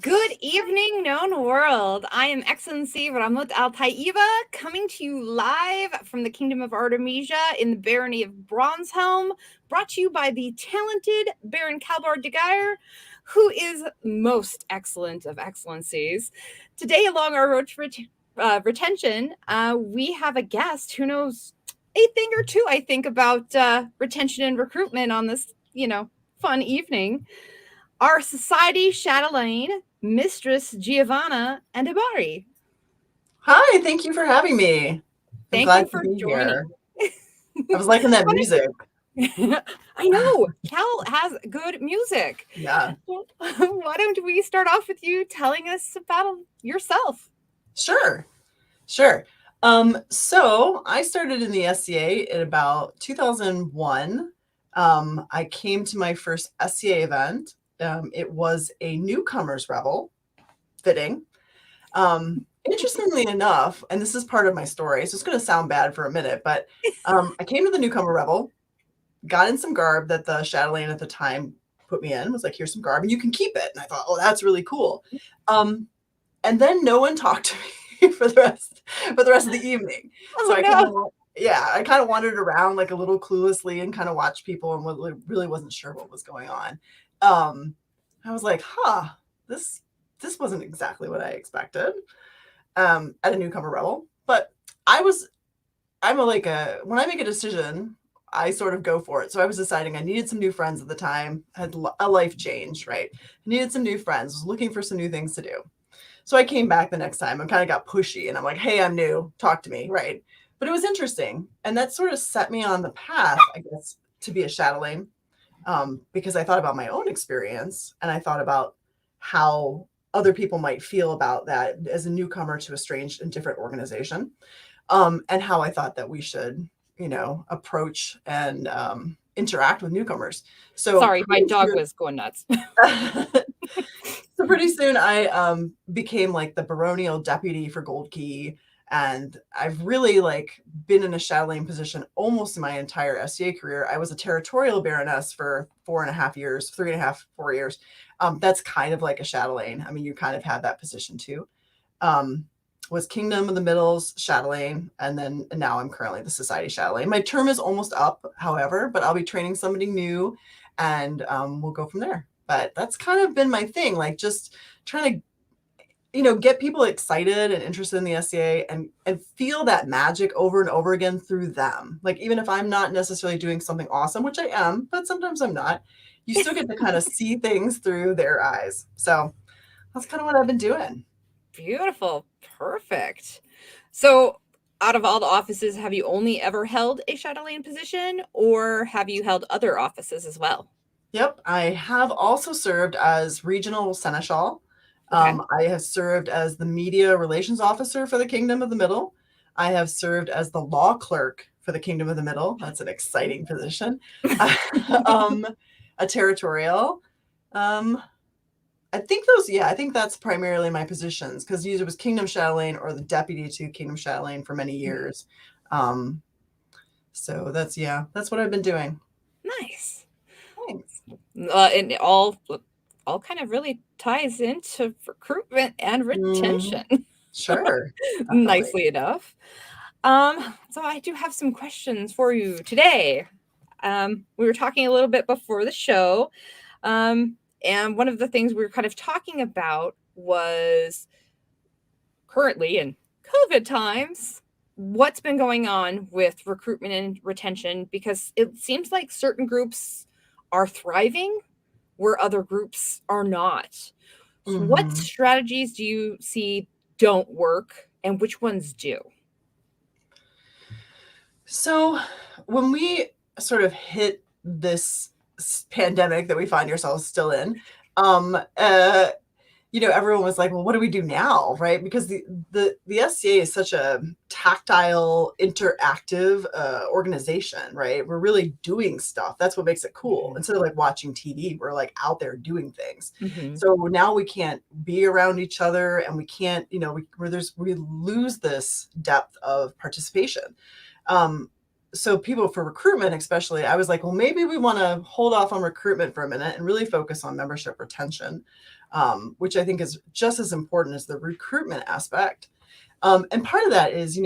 Good evening, known world. I am Excellency Rahmut al-Tayyiba, coming to you live from the Kingdom of Artemisia in the Barony of Bronzehelm, brought to you by the talented Baron Kal-bardr, who is most excellent of excellencies. Today, along our road to retention, we have a guest who knows a thing or two, I think, about retention and recruitment on this, fun evening. Our society chatelaine, Mistress Giovanna Adimari. Hi, thank you for having me. I'm Thank you glad to for be joining. here. I was liking that music. I know, Cal has good music. Yeah, Why don't we start off with you telling us about yourself? sure. So I started in the SCA in about 2001. I came to my first SCA event. It was a newcomers revel, fitting. Interestingly enough, and this is part of my story, so it's going to sound bad for a minute, but I came to the newcomer revel, got in some garb that the chatelaine at the time put me in, was like, here's some garb and you can keep it. And I thought, oh, that's really cool. And then no one talked to me for the rest of the evening. Oh, So I no. kind of wandered around like a little cluelessly and kind of watched people and really wasn't sure what was going on. I was like, this wasn't exactly what I expected at a newcomer revel. But when I make a decision, I sort of go for it. So I was deciding I needed some new friends at the time, had a life change, right? I needed some new friends, was looking for some new things to do. So I came back the next time and kind of got pushy and I'm like, hey, I'm new, talk to me, right? But it was interesting. And that sort of set me on the path, I guess, to be a chatelaine, because I thought about my own experience and I thought about how other people might feel about that as a newcomer to a strange and different organization, and how I thought that we should, approach and interact with newcomers. So Sorry, my dog was going nuts. So pretty soon I became like the baronial deputy for Gold Key. And I've really been in a chatelaine position almost my entire SCA career. I was a territorial baroness for 4.5 years, 3.5, 4 years. That's kind of like a chatelaine. I mean, you kind of have that position too. Was Kingdom of the Middle's chatelaine, and now I'm currently the society chatelaine. My term is almost up, however, but I'll be training somebody new, and we'll go from there. But that's kind of been my thing, like just trying to, get people excited and interested in the SCA and feel that magic over and over again through them. Like, even if I'm not necessarily doing something awesome, which I am, but sometimes I'm not, you still get to kind of see things through their eyes. So that's kind of what I've been doing. Beautiful. Perfect. So, out of all the offices, have you only ever held a chatelaine position or have you held other offices as well? Yep, I have also served as regional seneschal. Okay. I have served as the media relations officer for the Kingdom of the Middle. I have served as the law clerk for the Kingdom of the Middle. That's an exciting position. um, a territorial. I think that's primarily my positions, because either was Kingdom Chatelaine or the deputy to Kingdom Chatelaine for many years. So that's what I've been doing. Nice. Thanks. And it all kind of really ties into recruitment and retention. Sure, definitely. Nicely enough. So I do have some questions for you today. We were talking a little bit before the show, and one of the things we were kind of talking about was currently in COVID times, what's been going on with recruitment and retention, because it seems like certain groups are thriving where other groups are not. So what Mhm. strategies do you see don't work and which ones do? So when we sort of hit this pandemic that we find ourselves still in, um, uh, everyone was like, well, what do we do now? Right. Because the SCA is such a tactile, interactive organization, right? We're really doing stuff. That's what makes it cool. Mhm. Instead of like watching TV, we're like out there doing things. Mhm. So now we can't be around each other, and we can't, we lose this depth of participation. So people for recruitment, especially, I was like, well, maybe we want to hold off on recruitment for a minute and really focus on membership retention. which I think is just as important as the recruitment aspect. And part of that is,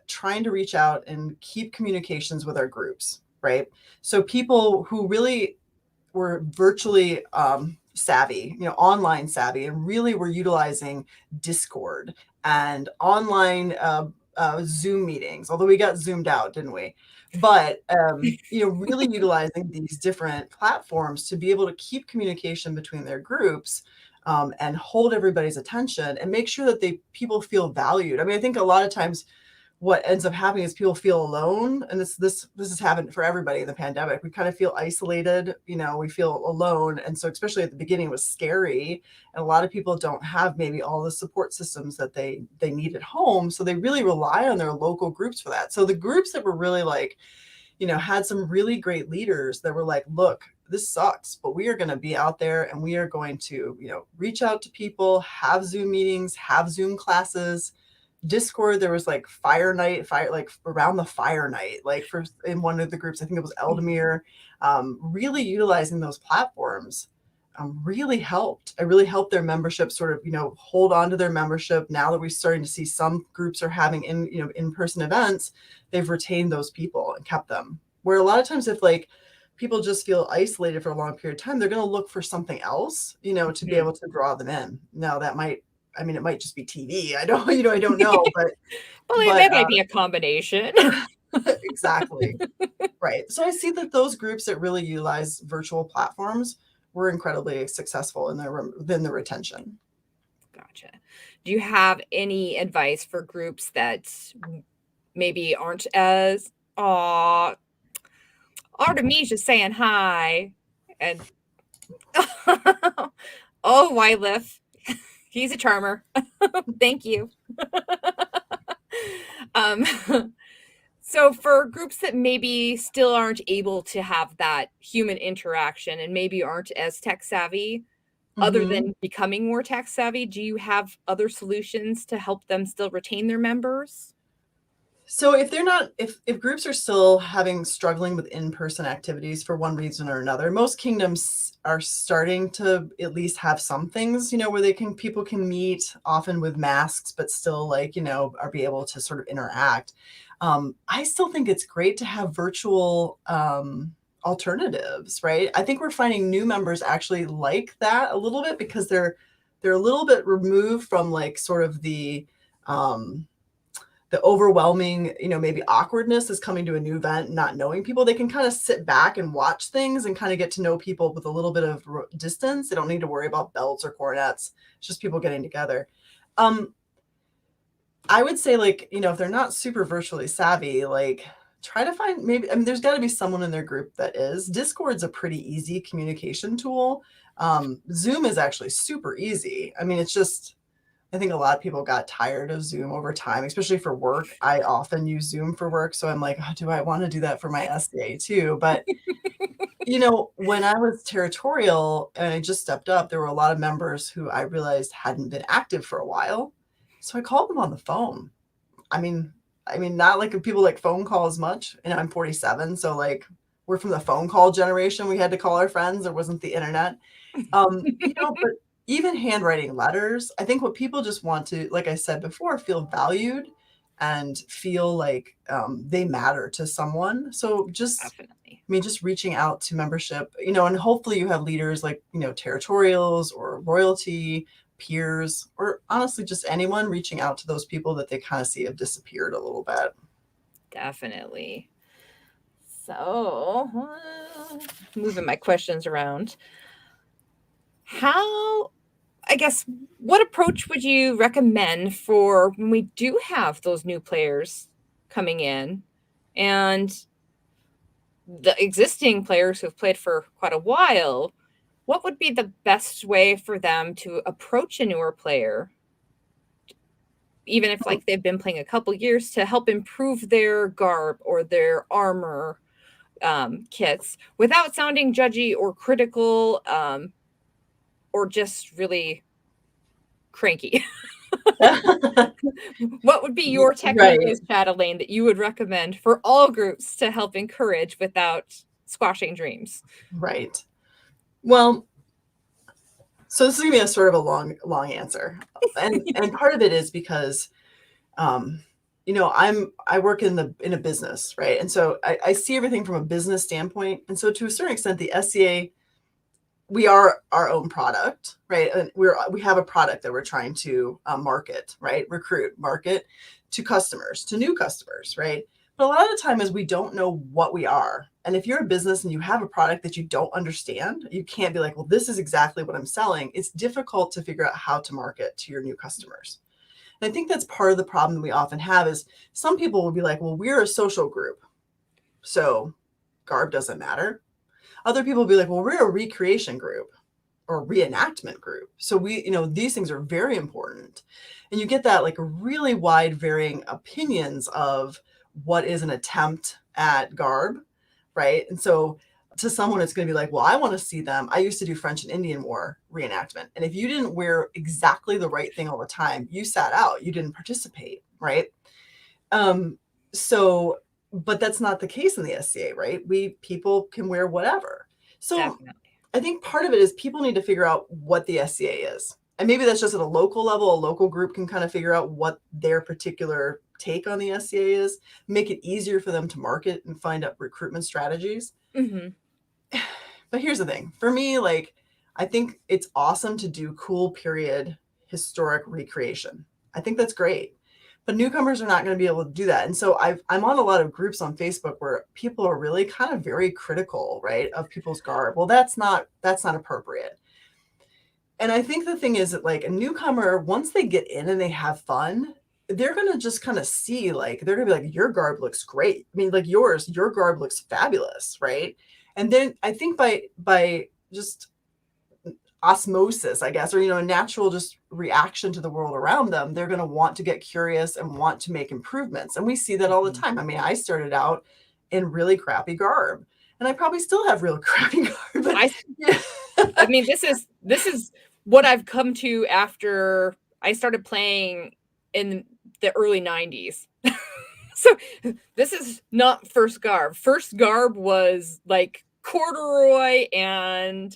trying to reach out and keep communications with our groups, right? So people who really were virtually savvy, online savvy, and really were utilizing Discord and online Zoom meetings, although we got zoomed out, didn't we? But, really utilizing these different platforms to be able to keep communication between their groups, and hold everybody's attention and make sure that people feel valued. I mean, I think a lot of times what ends up happening is people feel alone, and this has happened for everybody in the pandemic. We kind of feel isolated, we feel alone, and so especially at the beginning it was scary, and a lot of people don't have maybe all the support systems that they need at home, so they really rely on their local groups for that. So the groups that were really like, had some really great leaders that were like, look, this sucks, but we are going to be out there and we are going to, reach out to people, have Zoom meetings, have Zoom classes. Discord, there was like like around the fire night, like in one of the groups, I think it was Eldemir, really utilizing those platforms really helped. It really helped their membership sort of, hold on to their membership. Now that we're starting to see some groups are having in-person events, they've retained those people and kept them. Where a lot of times if like people just feel isolated for a long period of time, they're going to look for something else, to be able to draw them in. Now that it might just be TV. I don't know, but it might be a combination. Exactly. Right. So I see that those groups that really utilize virtual platforms were incredibly successful in the retention. Gotcha. Do you have any advice for groups that maybe aren't as Artemisia's saying hi, and oh, Wylif, he's a charmer. Thank you. So for groups that maybe still aren't able to have that human interaction and maybe aren't as tech savvy, other than becoming more tech savvy, do you have other solutions to help them still retain their members? So if groups are still struggling with in-person activities for one reason or another, most kingdoms are starting to at least have some things, where people can meet, often with masks, but still like, are be able to sort of interact. I still think it's great to have virtual alternatives, right? I think we're finding new members actually like that a little bit because they're a little bit removed from like sort of the overwhelming, maybe awkwardness is coming to a new event, not knowing people. They can kind of sit back and watch things and kind of get to know people with a little bit of distance. They don't need to worry about belts or cornets. It's just people getting together. I would say like, if they're not super virtually savvy, like try to find there's got to be someone in their group that is. Discord's a pretty easy communication tool. Zoom is actually super easy. It's just, I think a lot of people got tired of Zoom over time, especially for work. I often use Zoom for work. So I'm like, oh, do I want to do that for my SDA too? But, when I was territorial and I just stepped up, there were a lot of members who I realized hadn't been active for a while. So I called them on the phone. Not like people like phone calls much. And I'm 47. So like we're from the phone call generation. We had to call our friends. There wasn't the internet. But even handwriting letters, I think what people just want to, like I said before, feel valued and feel like they matter to someone. So Definitely. Just reaching out to membership, and hopefully you have leaders like, territorials or royalty, peers, or honestly just anyone reaching out to those people that they kind of see have disappeared a little bit. Definitely. So, moving my questions around. What approach would you recommend for when we do have those new players coming in and the existing players who've played for quite a while? What would be the best way for them to approach a newer player, even if like they've been playing a couple years, to help improve their garb or their armor kits without sounding judgy or critical, or just really cranky? What would be your technique as Chatelaine that you would recommend for all groups to help encourage without squashing dreams? Right. Well, So this is gonna be a sort of a long answer, and part of it is because, you know, I work in a business, right? And so I see everything from a business standpoint, and so to a certain extent, the SCA, we are our own product, right? And we have a product that we're trying to market, right? Recruit, market to customers, to new customers, right? But a lot of the time is we don't know what we are. And if you're a business and you have a product that you don't understand, you can't be like, well, this is exactly what I'm selling. It's difficult to figure out how to market to your new customers. And I think that's part of the problem we often have is some people will be like, well, we're a social group, so garb doesn't matter. Other people will be like, well, we're a recreation group or reenactment group. So we, you know, these things are very important. And you get that like really wide varying opinions of what is an attempt at garb, right? And so to someone, it's going to be like, well, I want to see them. I used to do French and Indian War reenactment. And if you didn't wear exactly the right thing all the time, you sat out, you didn't participate, right? So, but that's not the case in the SCA, right? People can wear whatever. So Definitely. I think part of it is people need to figure out what the SCA is. And maybe that's just at a local level. A local group can kind of figure out what their particular take on the SCA is, make it easier for them to market and find out recruitment strategies. Mm-hmm. But here's the thing. For me, like, I think it's awesome to do cool period historic recreation. I think that's great. But newcomers are not going to be able to do that. And so I'm on a lot of groups on Facebook where people are really kind of very critical, right, of people's garb. Well, that's not appropriate. And I think the thing is that like a newcomer, once they get in and they have fun, they're going to just kind of see like, they're going to be like, your garb looks great. I mean, like your garb looks fabulous, right? And then I think by just osmosis, I guess, or, you know, a natural just reaction to the world around them, they're going to want to get curious and want to make improvements. And we see that all the time. I mean, I started out in really crappy garb and I probably still have real crappy garb. But, I mean, this is what I've come to after I started playing in the early 90s. So this is not first garb. First garb was like corduroy and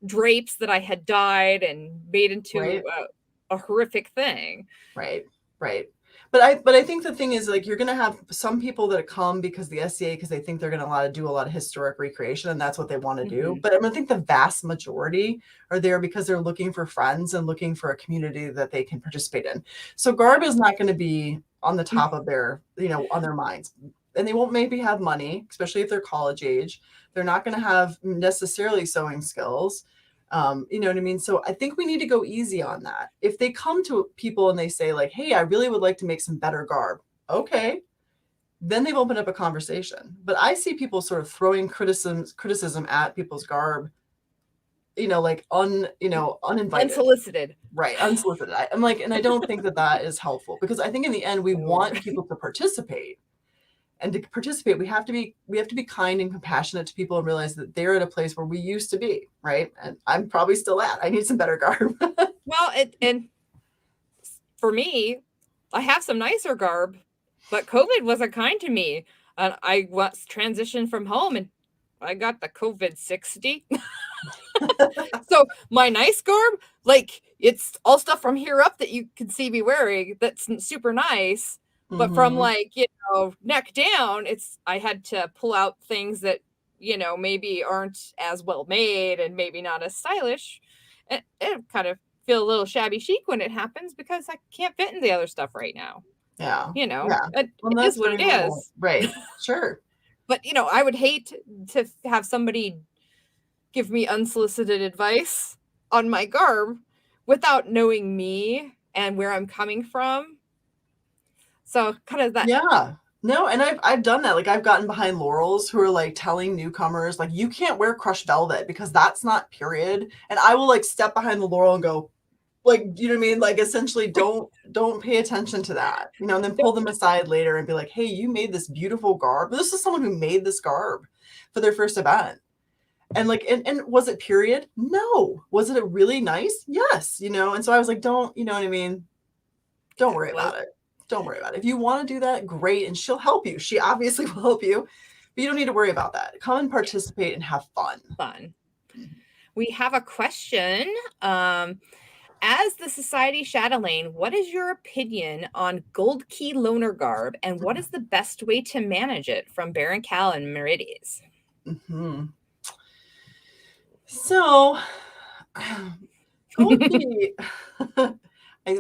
drapes that I had dyed and made into right. A horrific thing. Right. But I think the thing is like you're going to have some people that come because the SCA because they think they're going to do a lot of historic recreation and that's what they want to do. Mm-hmm. But I think the vast majority are there because they're looking for friends and looking for a community that they can participate in. So garb is not going to be on the top of their, you know, on their minds. And they won't maybe have money, especially if they're college age. They're not going to have necessarily sewing skills. You know what I mean? So I think we need to go easy on that. If they come to people and they say like, hey, I really would like to make some better garb. Okay. Then they've opened up a conversation. But I see people sort of throwing criticism at people's garb, you know, like uninvited. Unsolicited. Right. Unsolicited. I'm like, and I don't think that is helpful because I think in the end, we want people to participate. And to participate, we have to be kind and compassionate to people and realize that they're at a place where we used to be, right? And I'm probably still at. I need some better garb. Well, and for me, I have some nicer garb, but COVID wasn't kind to me. And I was transitioned from home and I got the COVID 60. So my nice garb, like it's all stuff from here up that you can see me wearing that's super nice. But from like, you know, neck down, I had to pull out things that, you know, maybe aren't as well made and maybe not as stylish. And it kind of feel a little shabby chic when it happens because I can't fit in the other stuff right now. Yeah. You know, yeah. it is what it is. Right. Sure. But, you know, I would hate to have somebody give me unsolicited advice on my garb without knowing me and where I'm coming from. So kind of that. Yeah. No, and I've done that. Like I've gotten behind laurels who are like telling newcomers like you can't wear crushed velvet because that's not period. And I will like step behind the laurel and go like, you know what I mean? Like essentially don't pay attention to that, you know, and then pull them aside later and be like, hey, you made this beautiful garb. This is someone who made this garb for their first event. And like, and was it period? No. Was it really nice? Yes. You know? And so I was like, don't, you know what I mean? Don't worry about it. Don't worry about it. If you want to do that, great. And she'll help you. She obviously will help you, but you don't need to worry about that. Come and participate and have fun. We have a question. As the Society Chatelaine, what is your opinion on gold key loner garb, and what is the best way to manage it? From Baron Cal and Meridies. Mm-hmm. So, gold key,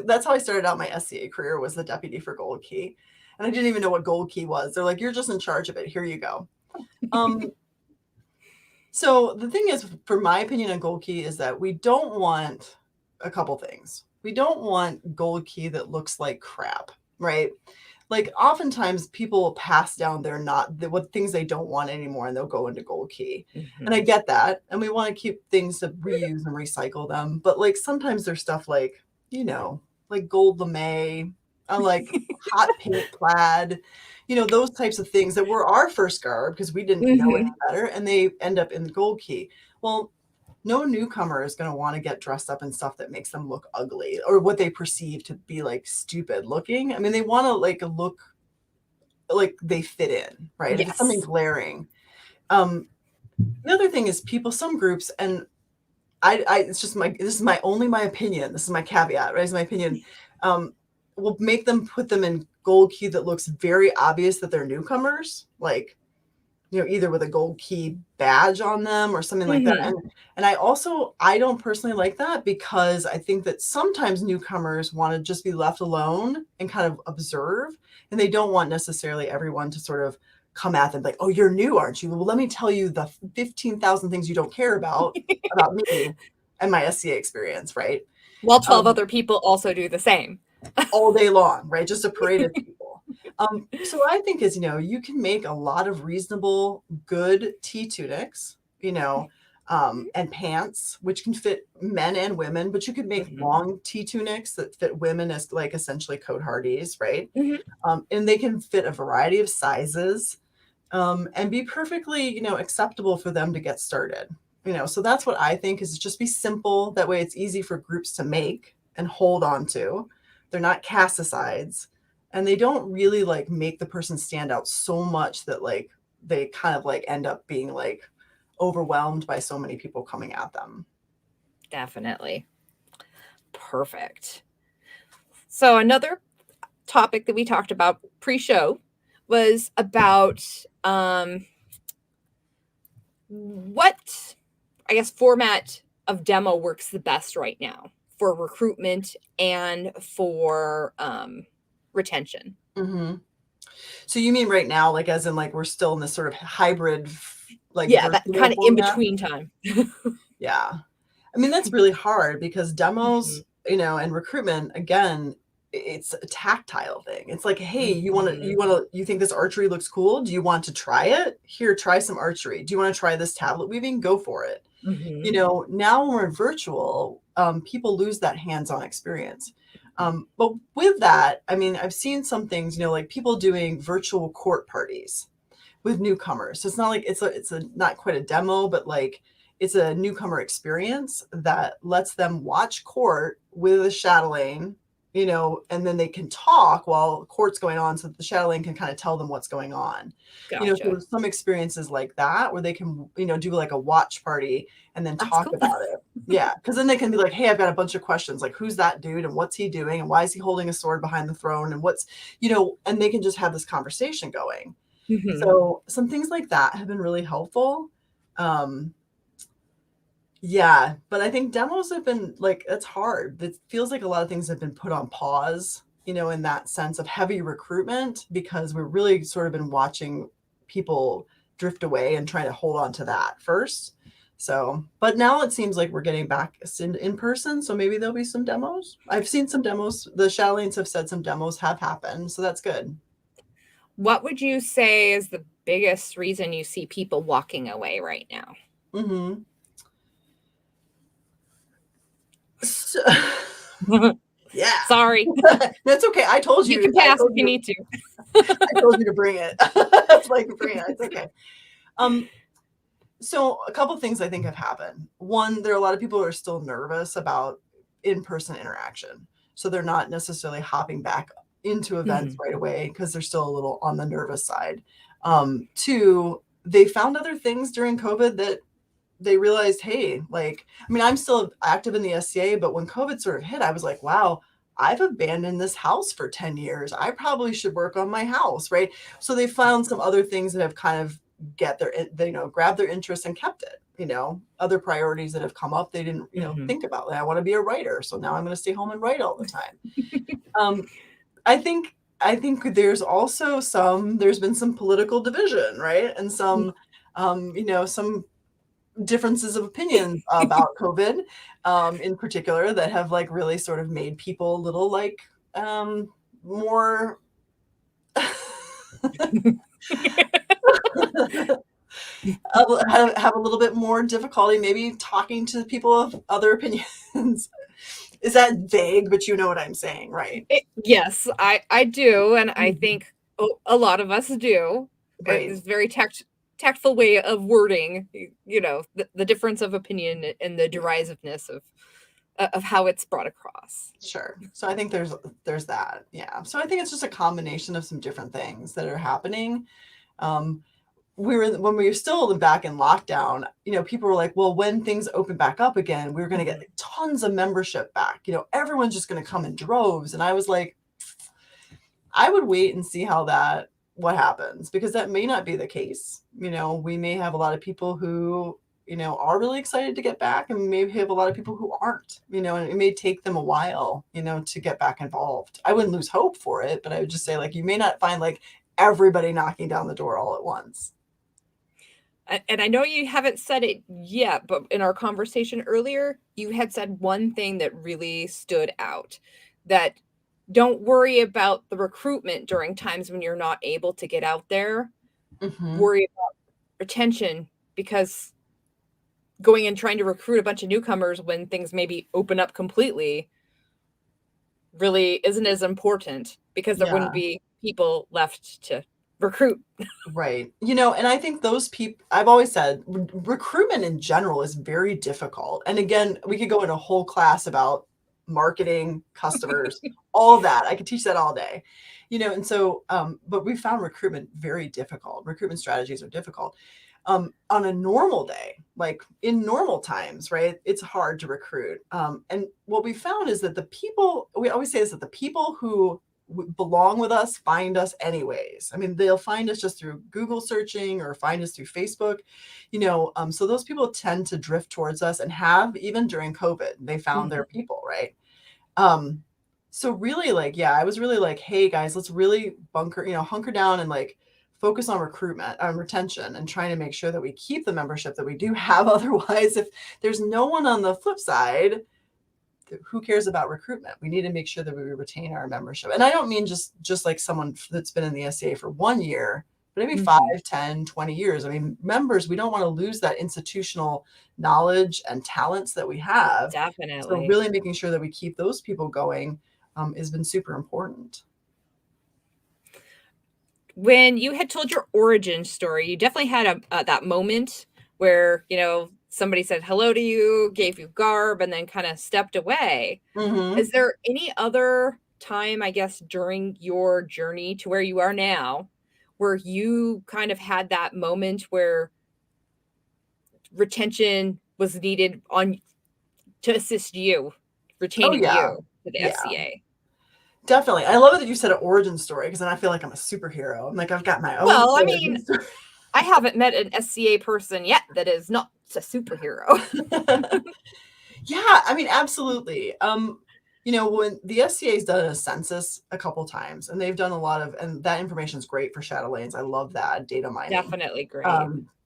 that's how I started out my SCA career, was the deputy for gold key. And I didn't even know what gold key was. They're like, you're just in charge of it. Here you go. So the thing is, for my opinion on gold key, is that we don't want a couple things. We don't want gold key that looks like crap, right? Like oftentimes people pass down what things they don't want anymore, and they'll go into gold key. And I get that. And we want to keep things to reuse and recycle them. But like sometimes there's stuff like, like gold lame, like hot pink plaid, those types of things that were our first garb because we didn't know any better, and they end up in the gold key. Well, no newcomer is going to want to get dressed up in stuff that makes them look ugly or what they perceive to be like stupid looking. I mean, they want to like look like they fit in, right? Yes. If it's something glaring. The other thing is some groups, and this is my opinion. This is my caveat, right? It's my opinion. Will make them put them in gold key that looks very obvious that they're newcomers, like, either with a gold key badge on them or something like that. And I don't personally like that, because I think that sometimes newcomers want to just be left alone and kind of observe, and they don't want necessarily everyone to sort of come at them like, oh, you're new, aren't you? Well, let me tell you the 15,000 things you don't care about me and my SCA experience, right? While 12 other people also do the same. All day long, right? Just a parade of people. So I think you can make a lot of reasonable, good tea tunics, and pants, which can fit men and women, but you could make long tea tunics that fit women as like essentially coat hardies, right? And they can fit a variety of sizes, and be perfectly, acceptable for them to get started. So that's what I think, is just be simple. That way it's easy for groups to make and hold on to. They're not casticides, and they don't really like make the person stand out so much that like they kind of like end up being like overwhelmed by so many people coming at them. Definitely. Perfect. So another topic that we talked about pre-show was about what, I guess, format of demo works the best right now for recruitment and for retention. So you mean right now, like as in like we're still in this sort of hybrid, like that kind of in between time. Yeah. I mean, that's really hard, because demos, and recruitment, again, it's a tactile thing. It's like, hey, you think this archery looks cool? Do you want to try it? Here, try some archery. Do you want to try this tablet weaving? Go for it. Now when we're virtual, people lose that hands-on experience. But with that, I mean, I've seen some things, like people doing virtual court parties with newcomers. So it's not like it's not quite a demo, but like it's a newcomer experience that lets them watch court with a chatelaine, and then they can talk while court's going on, so that the chatelaine can kind of tell them what's going on. Gotcha. So some experiences like that where they can, do like a watch party and then talk about it. Yeah, because then they can be like, hey, I've got a bunch of questions, like who's that dude and what's he doing and why is he holding a sword behind the throne and what's, and they can just have this conversation going. So some things like that have been really helpful. Yeah, but I think demos have been like, it's hard. It feels like a lot of things have been put on pause, in that sense of heavy recruitment, because we're really sort of been watching people drift away and trying to hold on to that first. So, but now it seems like we're getting back in person. So maybe there'll be some demos. I've seen some demos. The chatelaines have said some demos have happened. So that's good. What would you say is the biggest reason you see people walking away right now? So, yeah. Sorry. That's okay. I told you. You can pass if you need to. I told you to bring it. It's like, bring it. It's okay. So a couple of things I think have happened. One, there are a lot of people who are still nervous about in-person interaction. So they're not necessarily hopping back into events right away because they're still a little on the nervous side. Two, they found other things during COVID that they realized, hey, like, I mean, I'm still active in the SCA, but when COVID sort of hit, I was like, wow, I've abandoned this house for 10 years. I probably should work on my house, right? So they found some other things that have kind of grabbed their interest and kept it, other priorities that have come up. They didn't, think about that. I want to be a writer. So now I'm going to stay home and write all the time. I think there's also there's been some political division, right? And some differences of opinion about COVID, in particular, that have like really sort of made people a little like more have a little bit more difficulty maybe talking to people of other opinions. Is that vague? But you know what I'm saying, right? Yes, I do, and I think a lot of us do. Right. It's very tactful way of wording, the difference of opinion and the derisiveness of how it's brought across. Sure. So I think there's that. Yeah. So I think it's just a combination of some different things that are happening. When we were still back in lockdown, people were like, well, when things open back up again, we're going to get tons of membership back. Everyone's just going to come in droves. And I was like, I would wait and see what happens, because that may not be the case. We may have a lot of people who, are really excited to get back, and maybe have a lot of people who aren't, and it may take them a while, to get back involved. I wouldn't lose hope for it, but I would just say, like, you may not find like everybody knocking down the door all at once. And I know you haven't said it yet, but in our conversation earlier, you had said one thing that really stood out, that don't worry about the recruitment during times when you're not able to get out there. Worry about retention, because going and trying to recruit a bunch of newcomers when things maybe open up completely really isn't as important, because there wouldn't be people left to recruit. Right. And I think those people, I've always said recruitment in general is very difficult. And again, we could go in a whole class about marketing, customers, all that. I could teach that all day, and so, but we found recruitment very difficult. Recruitment strategies are difficult. On a normal day, like in normal times, right? It's hard to recruit. And what we found is that we always say is that the people who belong with us find us anyways. I mean, they'll find us just through Google searching or find us through Facebook, so those people tend to drift towards us, and have even during COVID, they found their people, right? So really, like, I was really like, hey guys, let's really hunker down and like focus on recruitment, on retention, and trying to make sure that we keep the membership that we do have. Otherwise, if there's no one on the flip side, who cares about recruitment? We need to make sure that we retain our membership. And I don't mean just like someone that's been in the SCA for 1 year, but maybe 5, 10, 20 years. I mean, members, we don't want to lose that institutional knowledge and talents that we have. Definitely. So really making sure that we keep those people going has been super important. When you had told your origin story, you definitely had that moment where, somebody said hello to you, gave you garb, and then kind of stepped away. Is there any other time, I guess, during your journey to where you are now, where you kind of had that moment where retention was needed to assist you, retaining you to the SCA? Definitely. I love it that you said an origin story, because then I feel like I'm a superhero. I'm like, I've got my own. Well, I mean, I haven't met an SCA person yet that is not a superhero. Yeah, I mean, absolutely. When the SCA has done a census a couple times, and they've done a lot of, and that information is great for shadow lanes. I love that data mining. Definitely great.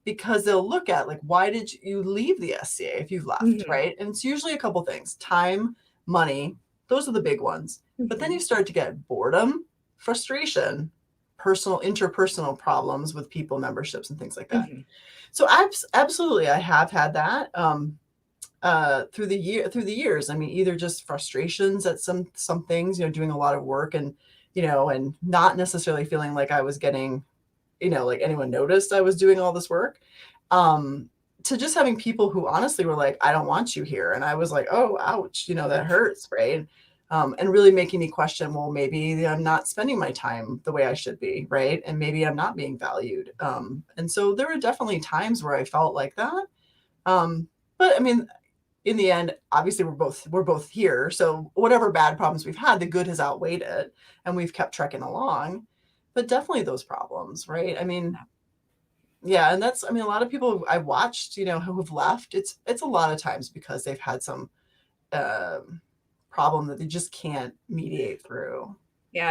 Because they'll look at like, why did you leave the SCA if you've left, right? And it's usually a couple things: time, money. Those are the big ones. But then you start to get boredom, frustration, interpersonal problems with people, memberships, and things like that. So absolutely, I have had that through the years. I mean, either just frustrations at some things, doing a lot of work, and and not necessarily feeling like I was getting, like anyone noticed I was doing all this work. To just having people who honestly were like, I don't want you here. And I was like, oh, ouch, that hurts, right? And really making me question, well, maybe I'm not spending my time the way I should be, right? And maybe I'm not being valued. And so there were definitely times where I felt like that. But I mean, in the end, obviously we're both here. So whatever bad problems we've had, the good has outweighed it, and we've kept trekking along. But definitely those problems, right? I mean, yeah, and that's, I mean, a lot of people I've watched, you know, who have left. It's a lot of times because they've had some problem that they just can't mediate through. Yeah,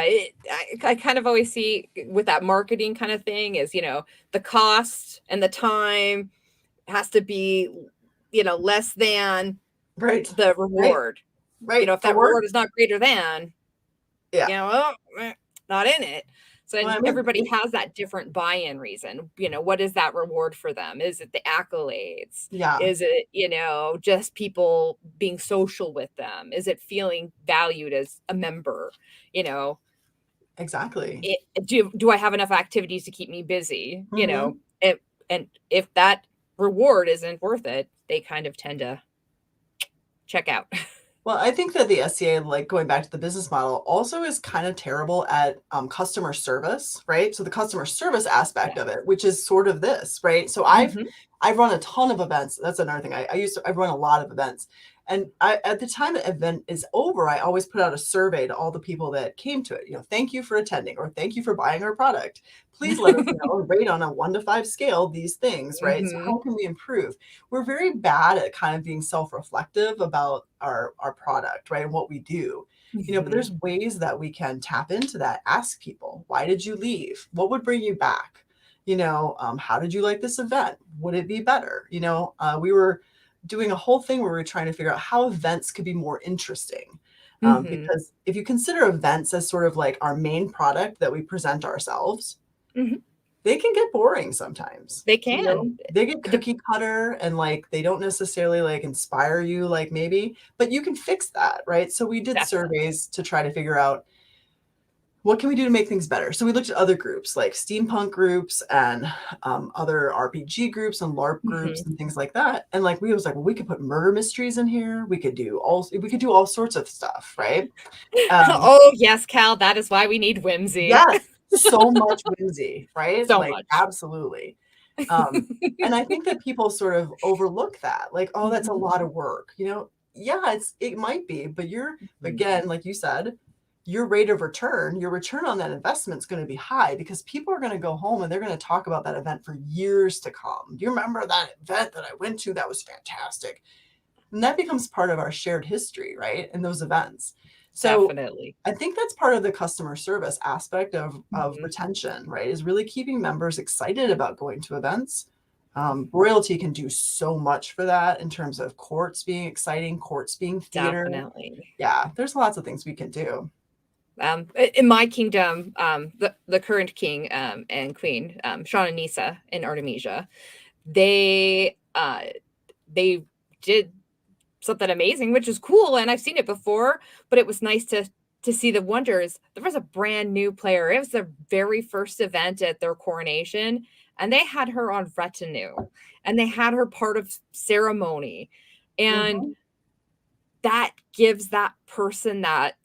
I kind of always see with that marketing kind of thing is, you know, the cost and the time has to be, you know, less than Right. the Right. reward. Right. You know, if For that work. reward is not greater than, Yeah. you know, not in it. So Well, I everybody mean, has that different buy-in reason. You know, what is that reward for them? Is it the accolades? yeah, Is it, you know, just people being social with them? Is it feeling valued as a member? You know, exactly. do I have enough activities to keep me busy? You know, Hmm. and if that reward isn't worth it, they kind of tend to check out. Well, I think that the SCA, like going back to the business model, also is kind of terrible at customer service, right? So the customer service aspect Yeah. of it, which is sort of this, right? So Mhm. I've run a ton of events. That's another thing. I've run a lot of events, and at the time the event is over, I always put out a survey to all the people that came to it. You know, thank you for attending, or thank you for buying our product. Please let us know, rate on a 1 to 5 scale these things, right? So Mhm. how can we improve? We're very bad at kind of being self-reflective about our product, right? And what we do. You know, but Mhm. there's ways that we can tap into that. Ask people, why did you leave? What would bring you back? You know, how did you like this event? Would it be better? You know, we were doing a whole thing where we were trying to figure out how events could be more interesting. Mhm. Because if you consider events as sort of like our main product that we present ourselves, Mhm. they can get boring sometimes. They You can. know, they get Dep cookie cutter and like they don't necessarily like inspire you like maybe, but you can fix that, right? So we did Definitely. surveys to try to figure out what can we do to make things better. So we looked at other groups like steampunk groups and other RPG groups and LARP groups Mhm. and things like that. And like we was like, well, we could put murder mysteries in here. We could do all sorts of stuff, right? Um, Oh, yes, Cal, that is why we need whimsy. yes, so much whimsy, right? So Like much. absolutely. Um, and I think that people sort of overlook that, like, oh, that's a Mhm. lot of work. You know, yeah, it might be, but you're Mhm. again, like you said, your rate of return, your return on that investment is going to be high because people are going to go home and they're going to talk about that event for years to come. Do you remember that event that I went to? That was fantastic. And that becomes part of our shared history, right? In those events. So Definitely. I think that's part of the customer service aspect of Mhm. retention, right? Is really keeping members excited about going to events. Royalty can do so much for that in terms of courts being exciting, courts being theater. Definitely. Yeah, there's lots of things we can do. In my kingdom, the current king and queen, Sean and Nisa in Artemisia, they they did something amazing, which is cool, and I've seen it before, but it was nice to see the wonders. There was a brand new player. It was their very first event at their coronation, and they had her on retinue, and they had her part of ceremony, and Mhm. that gives that person that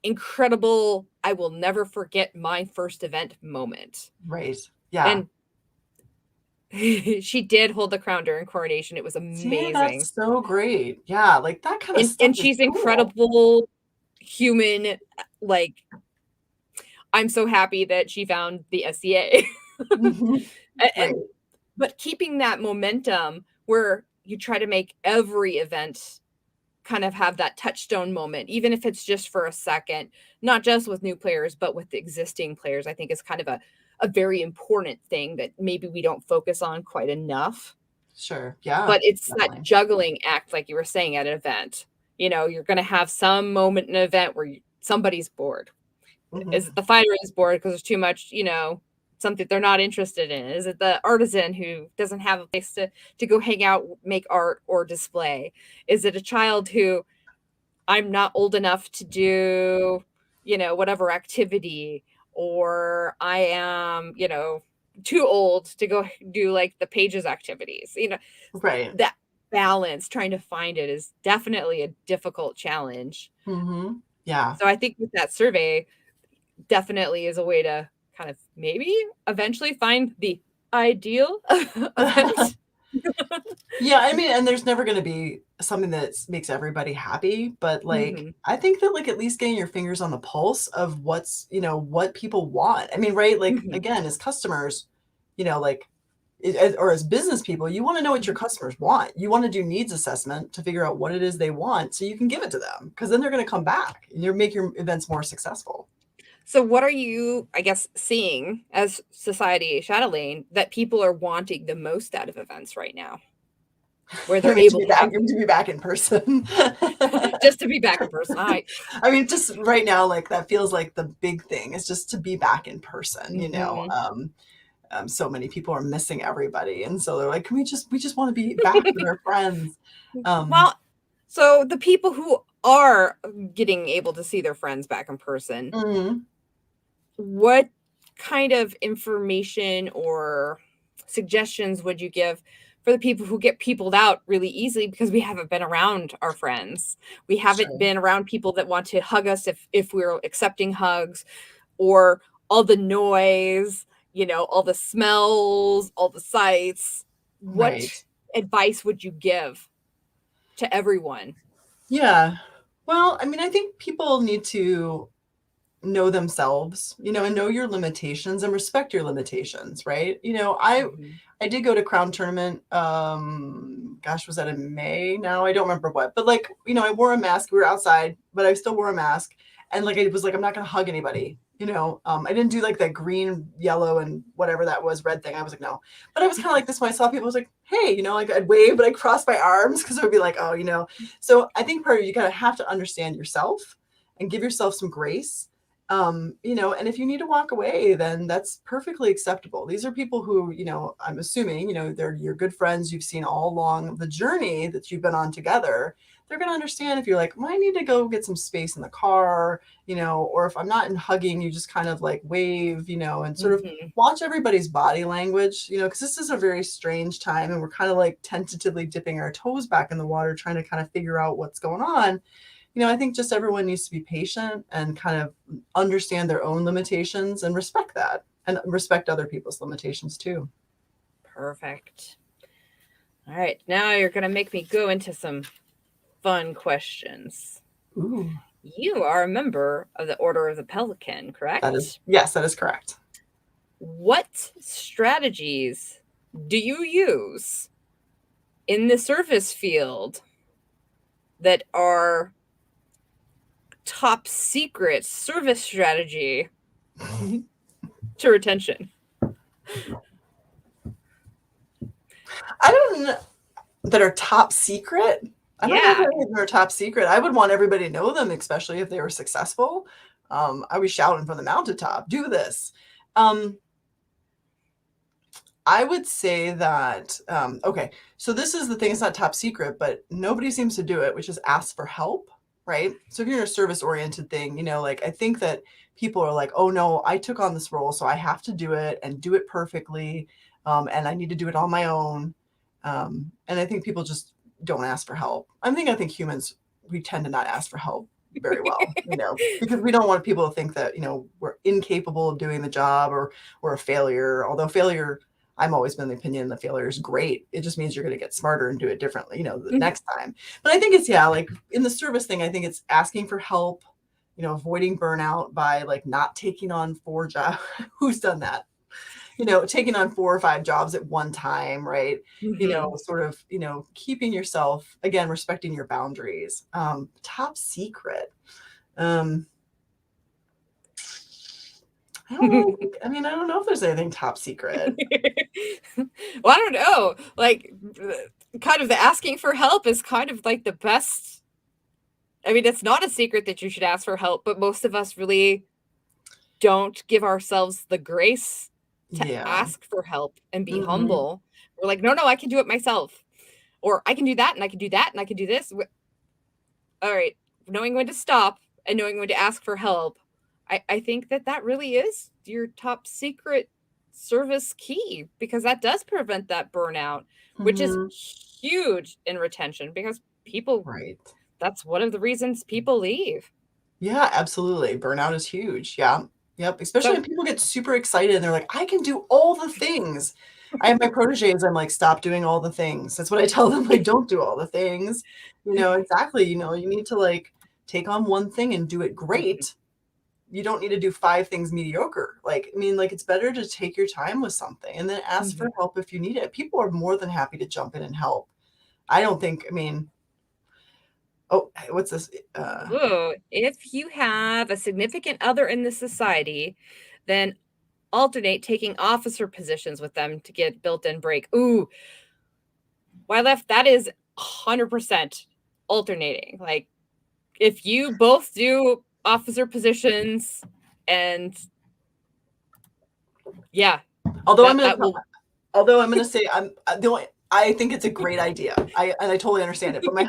incredible, I will never forget my first event moment. Right. Yeah. And she did hold the crown during coronation. It was See, amazing. that's so great. Yeah, like that kind of stuff And is she's cool. incredible human, like, I'm so happy that she found the SCA. Mhm. And Right. but keeping that momentum where you try to make every event kind of have that touchstone moment, even if it's just for a second, not just with new players, but with the existing players, I think is kind of a very important thing that maybe we don't focus on quite enough. Sure. Yeah, But it's that definitely. juggling act, like you were saying at an event. You know, you're going to have some moment in an event where somebody's bored. Is Mhm. it the fighter is bored because there's too much, you know, something they're not interested in? Is it the artisan who doesn't have a place to go hang out, make art or display? Is it a child who I'm not old enough to do, you know, whatever activity, or I am, you know, too old to go do like the pages activities. You know, Right. that balance, trying to find it is definitely a difficult challenge. Mhm. Yeah. So I think with that survey, definitely is a way to kind of maybe eventually find the ideal event. Yeah, I mean, and there's never gonna be something that makes everybody happy, but, like, Mhm. I think that, like, at least getting your fingers on the pulse of what's what people want. I mean, right? Like, Mhm. again, as customers, like, or as business people, you wanna know what your Mhm. customers want. You wanna do needs assessment to figure out what it is they want so you can give it to them, because then they're gonna come back and you make your events more successful. So what are you, I guess, seeing as society shadowing that people are wanting the most out of events right now, where I they're mean, able to have to be back in person. just to be back in person? I mean, just right now, like, that feels like the big thing is just to be back in person. Mhm. So many people are missing everybody, and so they're like, "Can we just wanna be back with our friends." Um Well, so the people who are getting able to see their friends back in person, Mhm. what kind of information or suggestions would you give for the people who get peopled out really easily because we haven't been around our friends? We haven't Sure. been around people that want to hug us if we're accepting hugs, or all the noise, all the smells, all the sights. What Right. advice would you give to everyone? Yeah. Well, I mean, I think people need to know themselves, and know your limitations and respect your limitations, right? Mhm. I did go to Crown tournament. Gosh, was that in May? Now I don't remember what, but like, I wore a mask. We were outside, but I still wore a mask, and like, it was like I'm not gonna hug anybody. I didn't do like that green, yellow, and whatever that was, red thing. I was like, no, but I was kind of like this when I saw people. I was like, hey, like I'd wave, but I'd cross my arms because it would be like, oh. So I think part of you kind of have to understand yourself and give yourself some grace. And if you need to walk away, then that's perfectly acceptable. These are people who, I'm assuming, they're your good friends you've seen all along the journey that you've been on together. They're going to understand if you're like, well, I need to go get some space in the car, or if I'm not in hugging, you just kind of like wave, and sort of Mhm. watch everybody's body language, because this is a very strange time and we're kind of like tentatively dipping our toes back in the water, trying to kind of figure out what's going on. I think just everyone needs to be patient and kind of understand their own limitations and respect that and respect other people's limitations too. Perfect. All right, now you're going to make me go into some fun questions. Ooh, You are a member of the Order of the Pelican, correct? yes, that is correct. What strategies do you use in the service field that are top secret service strategy to retention? I don't know that are top secret. I don't know if Yeah. any of them are top secret. I would want everybody to know them, especially if they were successful. I was shouting from the mountaintop, do this. Um, I would say that, okay, so this is the thing, it's not top secret, but nobody seems to do it, which is ask for help, right? So if you're in a service oriented thing, like I think that people are like, oh no, I took on this role, so I have to do it and do it perfectly. And I need to do it on my own. And I think people just don't ask for help. I think humans, we tend to not ask for help very well, because we don't want people to think that, we're incapable of doing the job or we're a failure, although failure, I'm always been the opinion that failure is great. It just means you're going to get smarter and do it differently, the next time. But I think it's, yeah, like in the service thing, I think it's asking for help, avoiding burnout by like not taking on 4 jobs. Who's done that? Taking on 4 or 5 jobs at one time, right? Mhm. Sort of, keeping yourself, again, respecting your boundaries. Top secret. Um, I don't know if there's anything top secret. Well, I don't know. Like, kind of the asking for help is kind of like the best. I mean, it's not a secret that you should ask for help, but most of us really don't give ourselves the grace to Yeah. ask for help and be Hmm. humble. We're like, no, no, I can do it myself. Or I can do that and I can do that and I can do this. All right. Knowing when to stop and knowing when to ask for help. I think that really is your top secret service key, because that does prevent that burnout, which is Hmm. huge in retention because people, Right. that's one of the reasons people leave. Yeah, absolutely. Burnout is huge. Yeah. Yep. Especially So, when people get super excited and they're like, I can do all the things. I have my proteges, I'm like, stop doing all the things. That's what I tell them, like, don't do all the things. Exactly. You need to like take on one thing and do it great. You don't need to do 5 things mediocre. Like, I mean, like, it's better to take your time with something and then ask for help if you need it. People are more than happy to jump in and help. I don't think, I mean, oh, what's this? Ooh, if you have a significant other in the society, then alternate taking officer positions with them to get built-in break. Ooh, why left? That is 100% alternating. Like, if you both do officer positions, and yeah, although I'm that gonna will. although I'm gonna say I think it's a great idea. I totally understand it. But my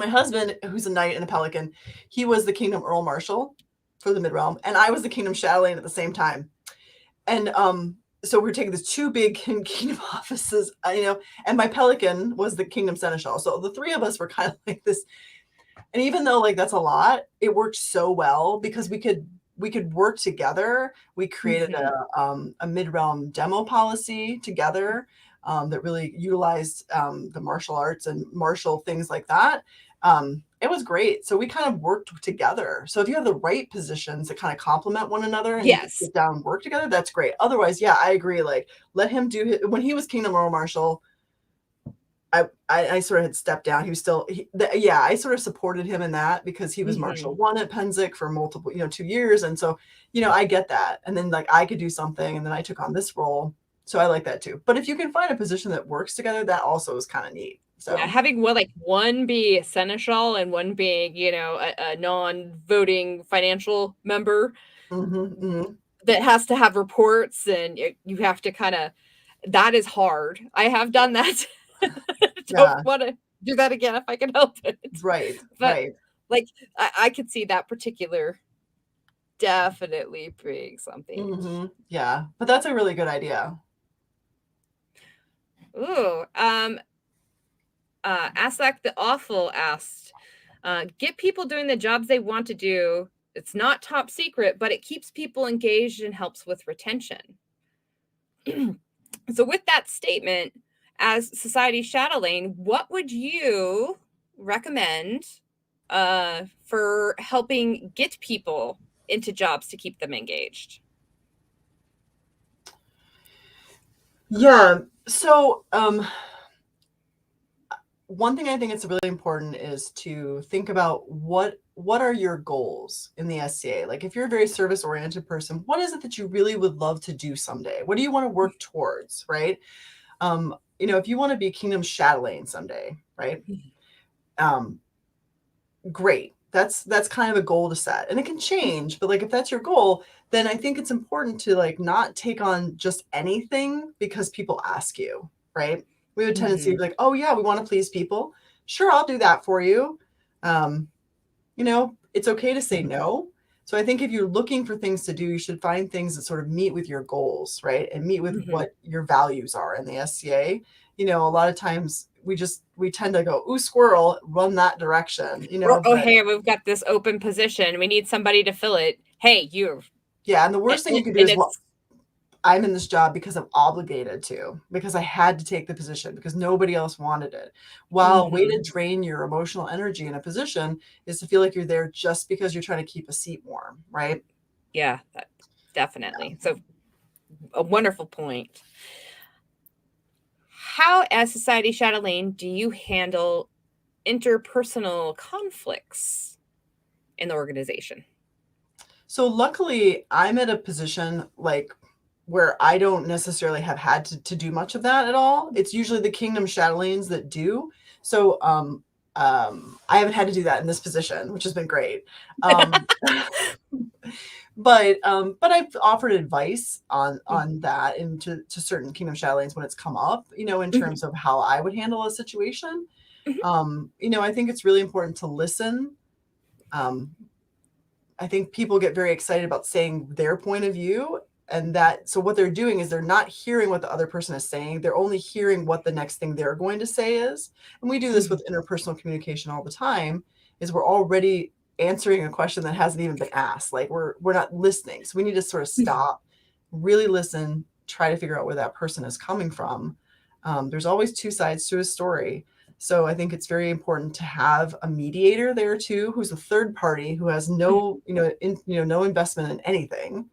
husband, who's a knight and a pelican, he was the Kingdom Earl Marshal for the Midrealm, and I was the Kingdom Chatelaine at the same time. And so we were taking these 2 big kingdom offices, and my pelican was the Kingdom Seneschal. So the 3 of us were kind of like this. And even though like that's a lot, it worked so well because we could work together. We created a mid-realm demo policy together that really utilized the martial arts and martial things like that. It was great. So we kind of worked together. So if you have the right positions that kind of complement one another and you can Yes. sit down and work together, that's great. Otherwise, yeah, I agree. Like, let him do his, when he was Kingdom Earl Marshal, I sort of had stepped down. He was still, I sort of supported him in that because he was Marshal 1 at Penzic for multiple, 2 years. And so, I get that. And then like I could do something and then I took on this role. So I like that too. But if you can find a position that works together, that also is kind of neat. So Yeah, having one be a seneschal and one being, a non-voting financial member that has to have reports, and you have to kind of, that is hard. I have done that. Don't want to do that again if I can help it. Right. But Right. like, I could see that particular definitely being something. Yeah. But that's a really good idea. Ooh, Aslak the Awful asked, get people doing the jobs they want to do. It's not top secret, but it keeps people engaged and helps with retention. So with that statement, as Society Chatelaine, what would you recommend for helping get people into jobs to keep them engaged? Yeah. So one thing I think it's really important is to think about what are your goals in the SCA? Like, if you're a very service oriented person, what is it that you really would love to do someday? What do you want to work towards, right? If you want to be Kingdom Chatelaine someday, right? Great. That's kind of a goal to set, and it can change, but like if that's your goal, then I think it's important to like not take on just anything because people ask you, right? We have a tendency to be like, oh yeah, we want to please people. Sure, I'll do that for you. It's okay to say no. So I think if you're looking for things to do, you should find things that sort of meet with your goals, right? And meet with what your values are in the SCA. A lot of times we tend to go, ooh, squirrel, run that direction, Hey, we've got this open position. We need somebody to fill it. Hey, you. Yeah, and the worst thing you can do is, well, I'm in this job because I'm obligated to, because I had to take the position because nobody else wanted it. Way to drain your emotional energy in a position is to feel like you're there just because you're trying to keep a seat warm, right? Yeah, definitely. So a wonderful point. How, as Society Chatelaine, do you handle interpersonal conflicts in the organization? So luckily, I'm at a position like where I don't necessarily have had to do much of that at all. It's usually the Kingdom Chatelaines that do. So I haven't had to do that in this position, which has been great. But I've offered advice on that and to certain Kingdom Chatelaines when it's come up, in terms of how I would handle a situation. I think it's really important to listen. I think people get very excited about saying their point of view, and so what they're doing is they're not hearing what the other person is saying. They're only hearing what the next thing they're going to say is. And we do this with interpersonal communication all the time, is we're already answering a question that hasn't even been asked. Like we're not listening. So we need to sort of stop, really listen, try to figure out where that person is coming from. There's always two sides to a story. So I think it's very important to have a mediator there too, who's a third party who has no, no investment in anything.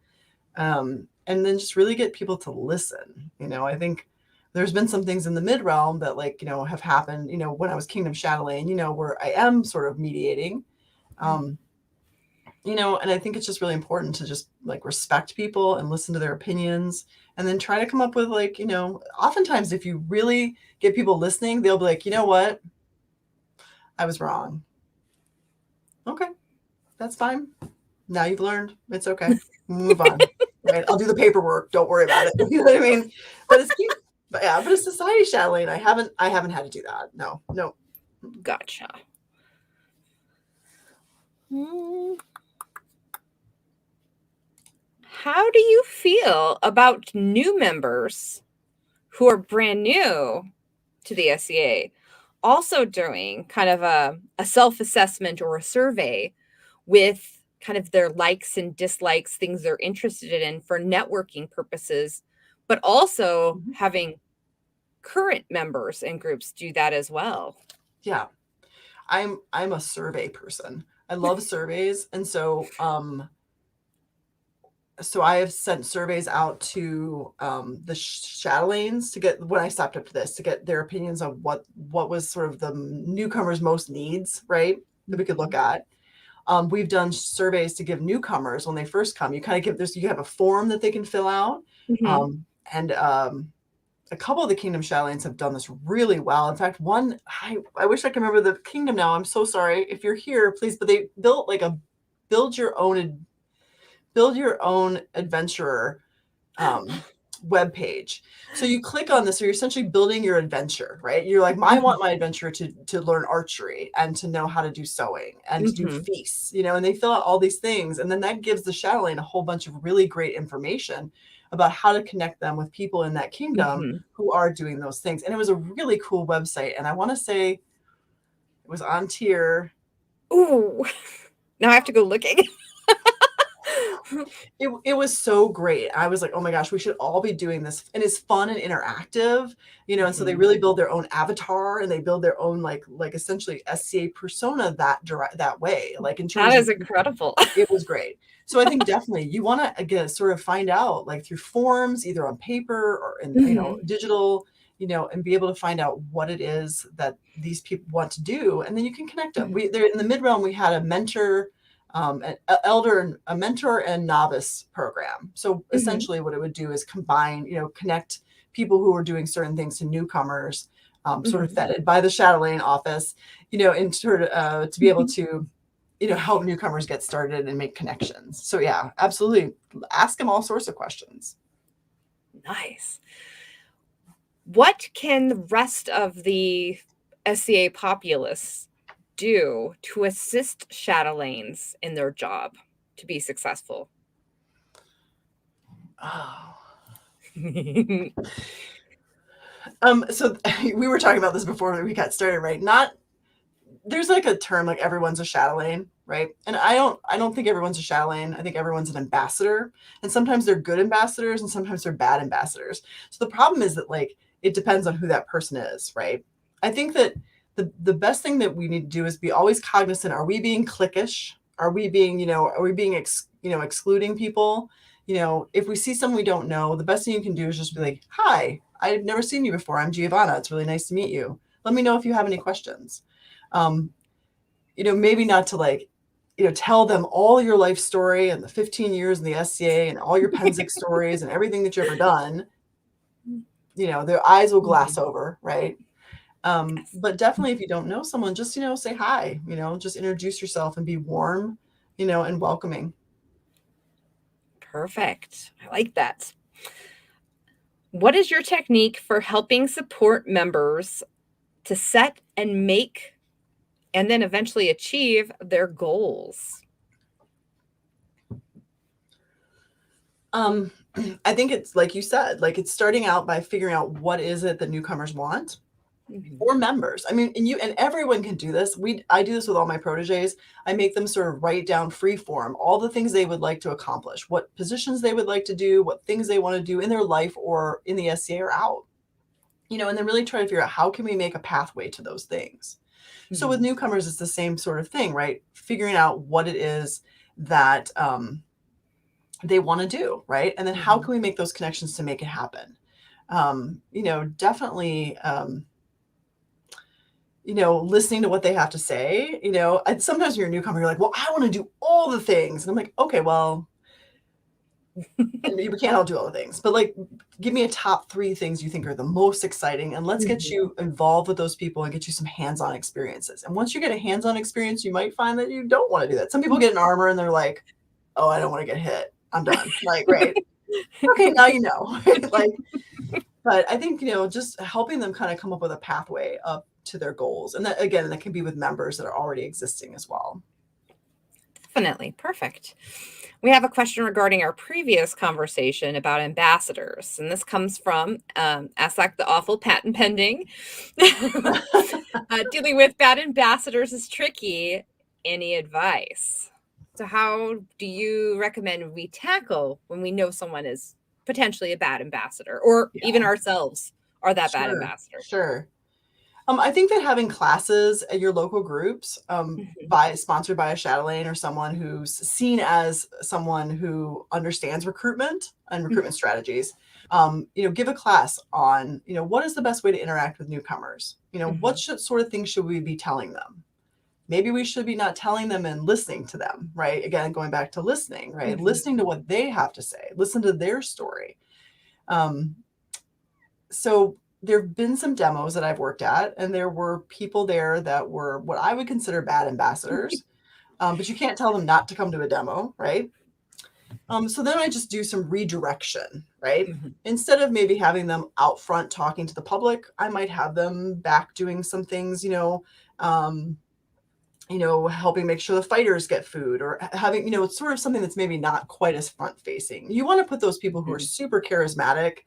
And then just really get people to listen. I think there's been some things in the Midrealm that have happened, when I was Kingdom Chatelaine, where I am sort of mediating. And I think it's just really important to just respect people and listen to their opinions, and then try to come up with oftentimes if you really get people listening, they'll be like, you know what? I was wrong. Okay, that's fine. Now you've learned. It's okay. Move on. Right? I'll do the paperwork. Don't worry about it. You know what I mean? But it's cute. But a society chatelaine, I haven't had to do that. No. Gotcha. How do you feel about new members who are brand new to the SCA also doing kind of a self-assessment or a survey with kind of their likes and dislikes, things they're interested in for networking purposes, but also having current members and groups do that as well? Yeah. I'm a survey person. I love surveys. And so I have sent surveys out to the chatelaines to get, when I stopped up to this, to get their opinions on what was sort of the newcomers' most needs, right, that we could look at. We've done surveys to give newcomers when they first come. You kind of give this, you have a form that they can fill out. And a couple of the Kingdom chatelaines have done this really well. In fact, one, I wish I could remember the kingdom now. I'm so sorry. If you're here, please, but they built like a build your own adventurer web page. So you click on this, so you're essentially building your adventure, right? You're like, I want my adventurer to learn archery and to know how to do sewing and to do feasts, and they fill out all these things. And then that gives the chatelaine a whole bunch of really great information about how to connect them with people in that kingdom who are doing those things. And it was a really cool website. And I want to say it was on tier. Ooh, now I have to go looking. It was so great. I was like, oh my gosh, we should all be doing this. And it's fun and interactive, and so they really build their own avatar, and they build their own like essentially SCA persona that way. Like in terms that is incredible. It was great. So I think definitely you want to, again, sort of find out like through forms, either on paper or in digital, and be able to find out what it is that these people want to do. And then you can connect them. There in the Midrealm, we had a mentor, a mentor and novice program. So essentially what it would do is combine, connect people who are doing certain things to newcomers, sort of vetted by the chatelaine office, and sort of to be able to, help newcomers get started and make connections. So yeah, absolutely. Ask them all sorts of questions. Nice. What can the rest of the SCA populace do to assist chatelaines in their job to be successful? Oh. So we were talking about this before we got started, right? There's like a term like everyone's a chatelaine, right? And I don't think everyone's a chatelaine. I think everyone's an ambassador. And sometimes they're good ambassadors and sometimes they're bad ambassadors. So the problem is that it depends on who that person is, right? I think that the best thing that we need to do is be always cognizant. Are we being cliquish? Are we being, excluding people? If we see someone we don't know, the best thing you can do is just be like, hi, I've never seen you before. I'm Giovanna. It's really nice to meet you. Let me know if you have any questions. Maybe not to tell them all your life story and the 15 years in the SCA and all your Penzic stories and everything that you've ever done. Their eyes will glass over, right? But definitely if you don't know someone, just, say hi, just introduce yourself and be warm, and welcoming. Perfect. I like that. What is your technique for helping support members to set and make and then eventually achieve their goals? I think it's like you said, it's starting out by figuring out what is it that newcomers want, or members. I mean, and everyone can do this. I do this with all my proteges. I make them sort of write down free form all the things they would like to accomplish, what positions they would like to do, what things they want to do in their life or in the SCA or out. And then really try to figure out how can we make a pathway to those things. So with newcomers, it's the same sort of thing, right? Figuring out what it is that they want to do, right? And then how can we make those connections to make it happen? Definitely, listening to what they have to say. Sometimes when you're a newcomer, you're like, well, I want to do all the things. And I'm like, okay, well, we can't all do all the things, but like, give me a top 3 things you think are the most exciting, and let's get you involved with those people and get you some hands-on experiences. And once you get a hands-on experience, you might find that you don't want to do that. Some people get an armor and they're like, oh, I don't want to get hit. I'm done. Like, right. Okay, now you know. Like, but I think, just helping them kind of come up with a pathway up to their goals. And that, again, that can be with members that are already existing as well. Definitely. Perfect. We have a question regarding our previous conversation about ambassadors. And this comes from Aslak the Awful Patent Pending. Dealing with bad ambassadors is tricky. Any advice? So how do you recommend we tackle when we know someone is potentially a bad ambassador, or even ourselves are that bad ambassador? Sure. I think that having classes at your local groups, sponsored by a chatelaine or someone who's seen as someone who understands recruitment and recruitment strategies, give a class on, what is the best way to interact with newcomers? What sort of things should we be telling them? Maybe we should be not telling them and listening to them, right? Again, going back to listening, right? Listening to what they have to say, listen to their story. So there have been some demos that I've worked at, and there were people there that were what I would consider bad ambassadors, but you can't tell them not to come to a demo, right? So then I just do some redirection, right? Instead of maybe having them out front talking to the public, I might have them back doing some things, helping make sure the fighters get food, or having, it's sort of something that's maybe not quite as front facing. You want to put those people who are super charismatic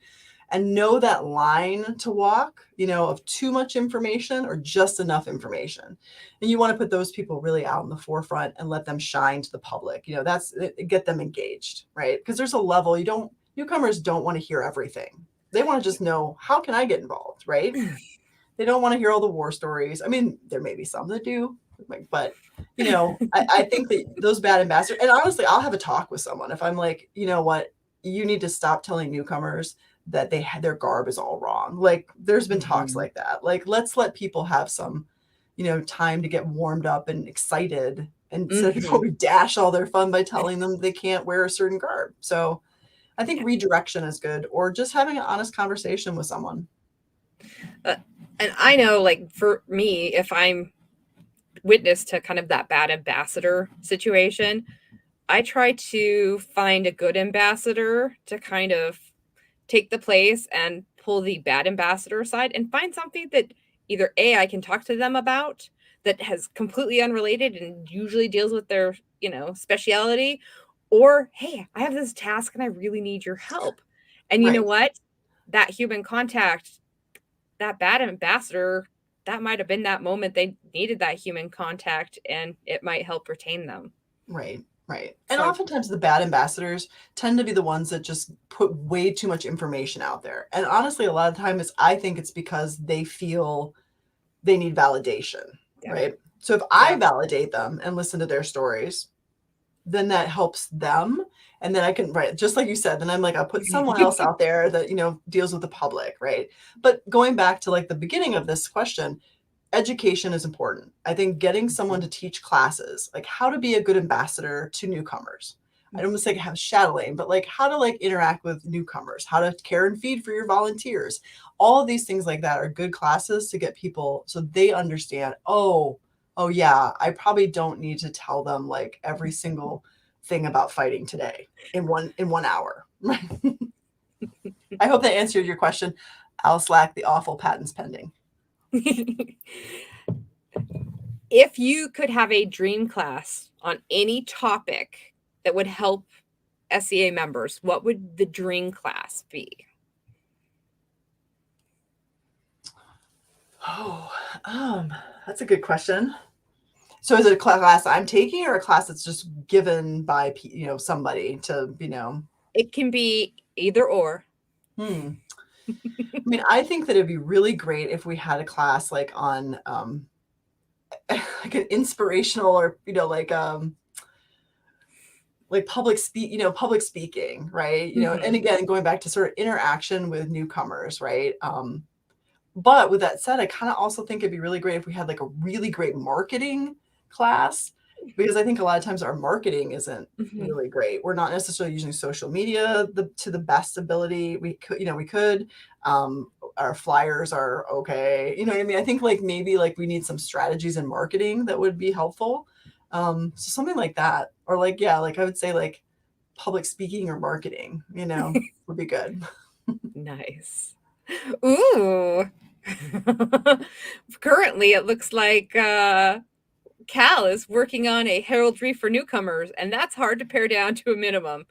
and know that line to walk, of too much information or just enough information. And you want to put those people really out in the forefront and let them shine to the public. Get them engaged, right? Because there's a level newcomers don't want to hear everything. They want to just know, how can I get involved, right? They don't want to hear all the war stories. I mean, there may be some that do, but I think that those bad ambassadors, and honestly, I'll have a talk with someone if I'm like, you know what, you need to stop telling newcomers that their garb is all wrong. Like, there's been talks like that. Like, let's let people have some, time to get warmed up and excited, and so before we dash all their fun by telling them they can't wear a certain garb. So I think redirection is good, or just having an honest conversation with someone. And I know, like, for me, if I'm witness to kind of that bad ambassador situation, I try to find a good ambassador to kind of take the place and pull the bad ambassador aside and find something that either I can talk to them about that has completely unrelated and usually deals with their, speciality, or, hey, I have this task and I really need your help. And you know what? That human contact, that bad ambassador, that might have been that moment they needed that human contact, and it might help retain them. Right. And oftentimes the bad ambassadors tend to be the ones that just put way too much information out there. And honestly, a lot of times I think it's because they feel they need validation, right? So if I validate them and listen to their stories, then that helps them. And then I can, right, just like you said, then I'm like, I'll put someone else out there that, deals with the public, right? But going back to like the beginning of this question, education is important. I think getting someone to teach classes, like how to be a good ambassador to newcomers. I don't want to say have chatelaine, but like how to like interact with newcomers, how to care and feed for your volunteers. All of these things like that are good classes to get people so they understand, oh yeah, I probably don't need to tell them like every single thing about fighting today in one hour. I hope that answered your question. Al-Slack, the Awful Patents Pending. If you could have a dream class on any topic that would help SCA members, what would the dream class be? Oh, that's a good question. So is it a class I'm taking or a class that's just given by, somebody to, It can be either or. I mean, I think that it'd be really great if we had a class like on, like an inspirational or, like public speaking, right? And again, going back to sort of interaction with newcomers, right? But with that said, I kind of also think it'd be really great if we had like a really great marketing class, because I think a lot of times our marketing isn't really great. We're not necessarily using social media to the best ability. We could. Our flyers are okay. You know what I mean? I think like maybe like we need some strategies in marketing that would be helpful. So something like that, or like, yeah, like I would say like public speaking or marketing, would be good. Nice. Ooh. Currently, it looks like Cal is working on a heraldry for newcomers, and that's hard to pare down to a minimum.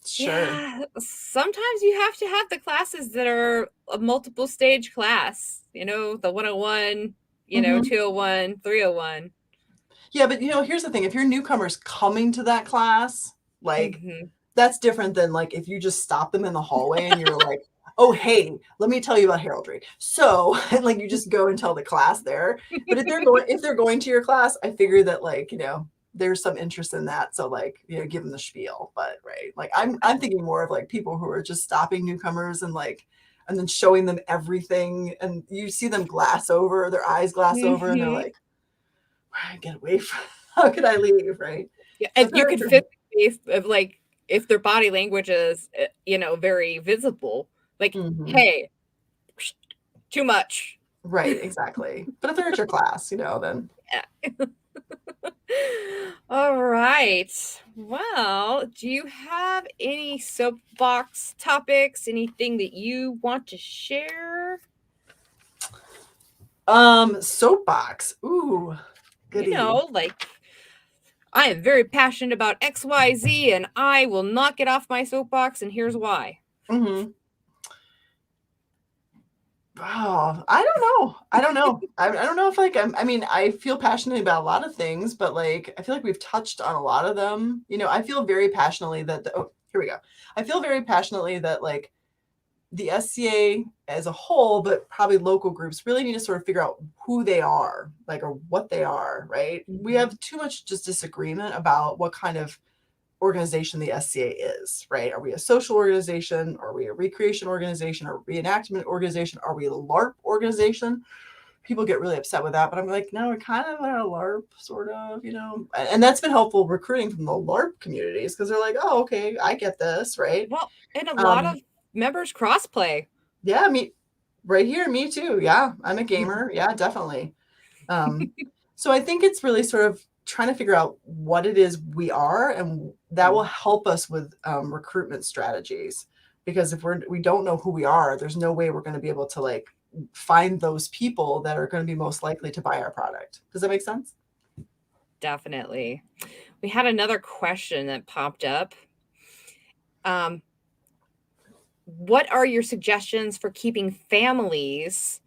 Sure. Yeah, sometimes you have to have the classes that are a multiple stage class, the 101, Mhm. 201, 301. Yeah, but here's the thing. If you're newcomers coming to that class, like Mhm. that's different than like if you just stop them in the hallway and you're like, "Oh, hey, let me tell you about heraldry." So, and like you just go and tell the class there. But if they're going to your class, I figure that like, there's some interest in that. So like, give them the spiel. But right, like I'm thinking more of like people who are just stopping newcomers and then showing them everything, and you see them their eyes glass over, and they're Mhm. like, get away from, how could I leave, right? Yeah, So and you could fit the face of, like, if their body language is, very visible, like, Mhm. "Hey, too much." Right, exactly. But if they're at your class, then Yeah. All right. Well, do you have any soapbox topics, anything that you want to share? soapbox. Ooh, goody. Like, I am very passionate about XYZ and I will not get off my soapbox, and here's why. Mhm. Oh, I don't know. I don't know. I don't know if like I mean, I feel passionately about a lot of things, but like I feel like we've touched on a lot of them. I feel very passionately that oh, here we go. I feel very passionately that like the SCA as a whole, but probably local groups really need to sort of figure out who they are, like, or what they are, right? We have too much just disagreement about what kind of organization the SCA is, right? Are we a social organization? Are we a recreation organization? Or reenactment organization? Are we a LARP organization? People get really upset with that, but I'm like, no, we're kind of a LARP, sort of, and that's been helpful recruiting from the LARP communities because they're like, oh, okay, I get this, right? Well, and a lot Um, of members crossplay. yeah, right here, me too. Yeah, I'm a gamer. Yeah, definitely. Um, so I think it's really sort of trying to figure out what it is we are, and that will help us with recruitment strategies. Because if we don't know who we are, there's no way we're going to be able to like find those people that are going to be most likely to buy our product. Does that make sense? Definitely. We had another question that popped up. Um, what are your suggestions for keeping families,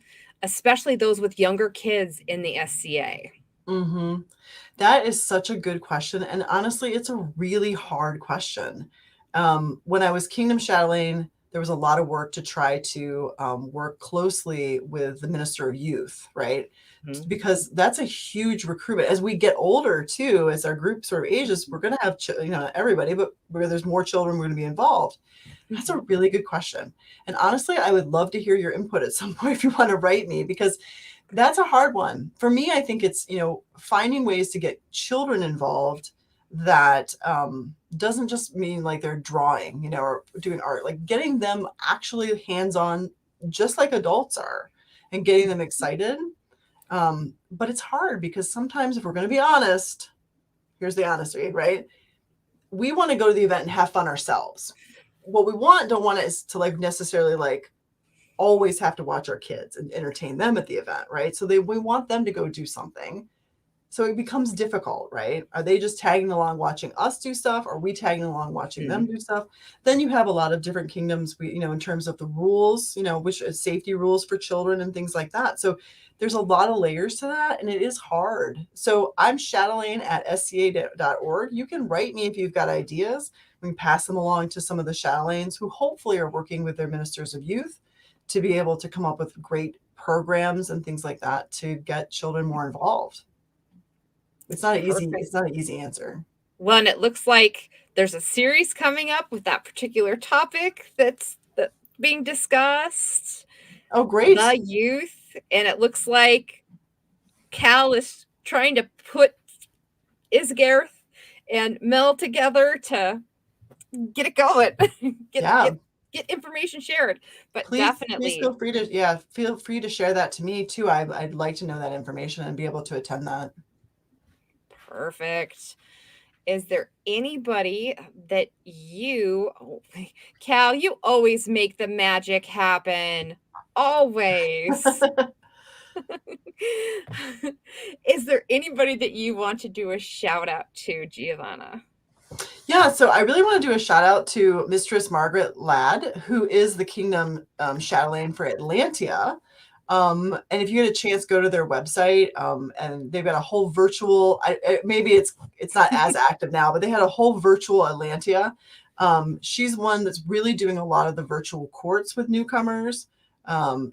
especially those with younger kids, in the SCA? Mm-hmm. That is such a good question. And honestly, it's a really hard question. When I was Kingdom Chatelaine, there was a lot of work to try to work closely with the Minister of Youth, right? Mhm. Because that's a huge recruitment. As we get older, too, as our group sort of ages, we're going to have, not everybody, but where there's more children, we're going to be involved. That's a really good question. And honestly, I would love to hear your input at some point if you want to write me, because that's a hard one. For me, I think it's, finding ways to get children involved that doesn't just mean like they're drawing, or doing art, like getting them actually hands-on, just like adults are, and getting them excited. But it's hard because sometimes if we're going to be honest, here's the honesty, right? We want to go to the event and have fun ourselves. What we don't want is to like necessarily like always have to watch our kids and entertain them at the event, right? So we want them to go do something. So it becomes difficult, right? Are they just tagging along watching us do stuff? Are we tagging along watching them do stuff? Then you have a lot of different kingdoms, in terms of the rules, which is safety rules for children and things like that. So there's a lot of layers to that, and it is hard. So I'm Chatelaine at sca.org. You can write me if you've got ideas. We can pass them along to some of the Chatelaines who hopefully are working with their ministers of youth to be able to come up with great programs and things like that to get children more involved. It's not an easy answer. Well, and it looks like there's a series coming up with that particular topic that's being discussed. Oh, great. The youth. And it looks like Cal is trying to put Isgareth and Mel together to get it going. Get information shared. But definitely feel free to share that to me too. I'd like to know that information and be able to attend that. Perfect. Is there anybody that Cal, you always make the magic happen. Always. Is there anybody that you want to do a shout out to, Giovanna? Yeah, so I really want to do a shout out to Mistress Margaret Ladd, who is the Kingdom Chatelaine for Atlantia. And if you get a chance, go to their website, and they've got a whole virtual. Maybe it's not as active now, but they had a whole virtual Atlantia. She's one that's really doing a lot of the virtual courts with newcomers.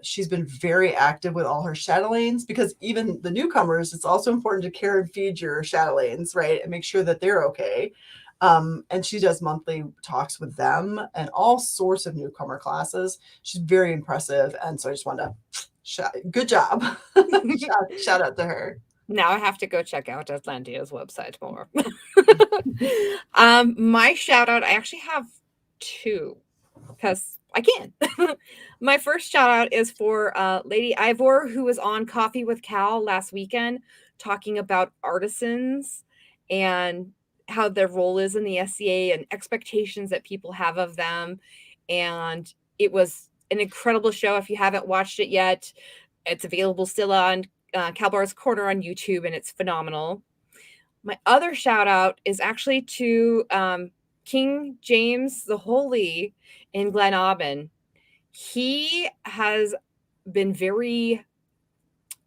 She's been very active with all her Chatelaines, because even the newcomers, it's also important to care and feed your Chatelaines, right, and make sure that they're okay. And she does monthly talks with them and all sorts of newcomer classes. She's very impressive, and so I just wanted to good job. shout out to her. Now I have to go check out Atlantia's website more. My shout out, I actually have two because I can. My first shout out is for Lady Ivor, who was on Coffee with Cal last weekend talking about artisans and how their role is in the SCA and expectations that people have of them. And it was an incredible show. If you haven't watched it yet, it's available still on Kal-bardr's Corner on YouTube, and it's phenomenal. My other shout out is actually to King James the Holy in Glen Aubin. He has been very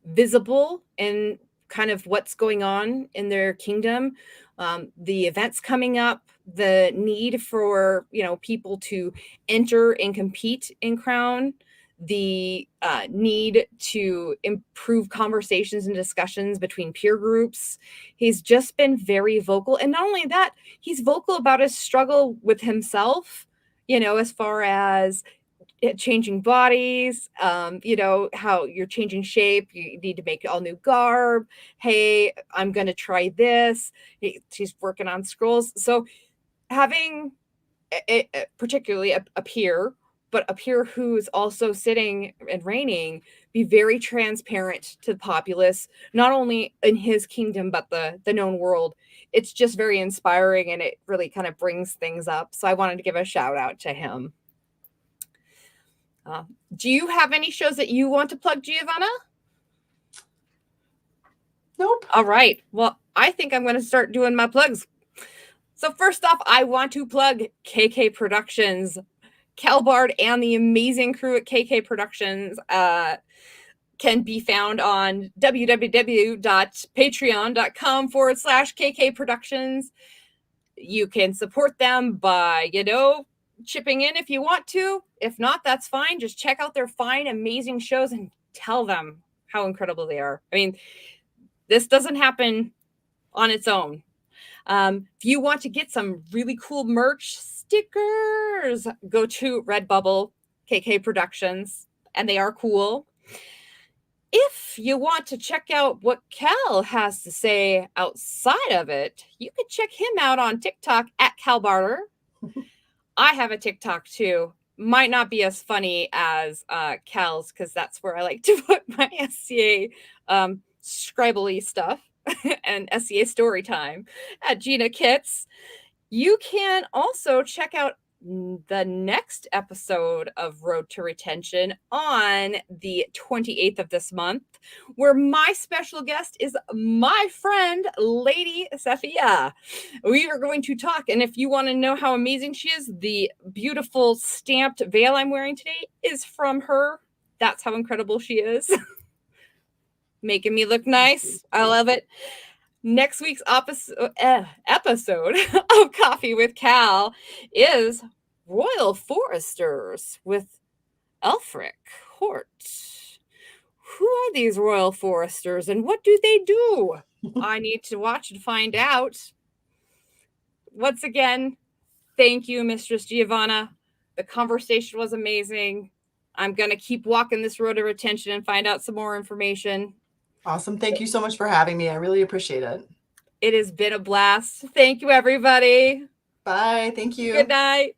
visible in kind of what's going on in their kingdom. The events coming up, the need for people to enter and compete in Crown, the need to improve conversations and discussions between peer groups. He's just been very vocal. And not only that, he's vocal about his struggle with himself, as far as changing bodies, how you're changing shape, you need to make all new garb. Hey, I'm going to try this. She's working on scrolls. So having particularly a peer, but a peer who's also sitting and reigning, be very transparent to the populace, not only in his kingdom, but the known world. It's just very inspiring, and it really kind of brings things up. So I wanted to give a shout out to him. Do you have any shows that you want to plug, Giovanna? Nope. All right. Well, I think I'm going to start doing my plugs. So first off, I want to plug KK Productions. Kal-bardr and the amazing crew at KK Productions can be found on www.patreon.com/KK Productions. You can support them by, chipping in if you want to. If not, that's fine. Just check out their fine, amazing shows and tell them how incredible they are. I mean, this doesn't happen on its own. If you want to get some really cool merch, stickers, go to Redbubble, KK Productions, and they are cool. If you want to check out what Cal has to say outside of it, you can check him out on TikTok at Kal-bardr. I have a TikTok too. Might not be as funny as Cal's, because that's where I like to put my SCA scribbly stuff and SCA story time at Gina Kits. You can also check out the next episode of Road to Retention on the 28th of this month, where my special guest is my friend, Lady Safiya. We are going to talk, and if you want to know how amazing she is, the beautiful stamped veil I'm wearing today is from her. That's how incredible she is. Making me look nice. I love it. Next week's episode of Coffee with Cal is Royal Foresters with Elfric Hort. Who are these Royal Foresters and what do they do? I need to watch and find out. Once again, thank you, Mistress Giovanna. The conversation was amazing. I'm going to keep walking this road of retention and find out some more information. Awesome. Thank you so much for having me. I really appreciate it. It has been a blast. Thank you, everybody. Bye. Thank you. Good night.